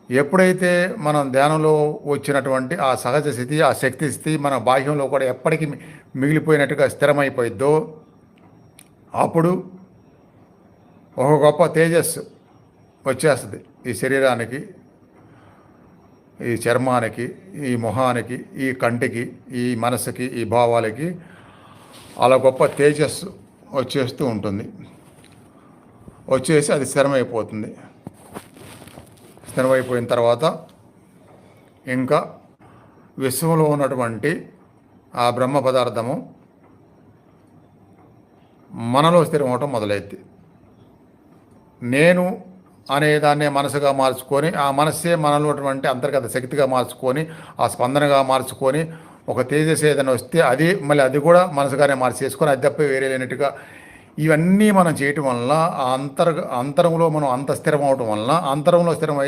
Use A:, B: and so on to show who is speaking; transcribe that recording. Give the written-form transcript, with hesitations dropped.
A: ఎప్పుడైతే మనం ధ్యానంలో వచ్చినటువంటి ఆ సహజ స్థితి, ఆ శక్తి స్థితి మన బాహ్యంలో కూడా ఎప్పటికీ మిగిలిపోయినట్టుగా స్థిరమైపోయిద్దో, అప్పుడు ఒక గొప్ప తేజస్సు వచ్చేస్తుంది ఈ శరీరానికి, ఈ చర్మానికి, ఈ మొహానికి, ఈ కంటికి, ఈ మనసుకి, ఈ భావాలకి అలా గొప్ప తేజస్సు వచ్చేస్తూ ఉంటుంది. వచ్చేసి అది స్థిరమైపోతుంది. స్థిరమైపోయిన తర్వాత ఇంకా విశ్వంలో ఉన్నటువంటి ఆ బ్రహ్మ పదార్థము మనలో స్థిరమవటం మొదలైద్ది. నేను అనేదాన్నే మనసుగా మార్చుకొని, ఆ మనస్సే మనలో ఉన్నటువంటి అంతర్గత శక్తిగా మార్చుకొని, ఆ స్పందనగా మార్చుకొని, ఒక తేజస్సు ఏదైనా వస్తే అది మళ్ళీ అది కూడా మనసుగానే మార్చేసుకొని అది తప్ప వేరే లేనట్టుగా ఇవన్నీ మనం చేయటం వలన ఆ అంతరంలో మనం అంత స్థిరం అవటం వలన అంతరంలో స్థిరం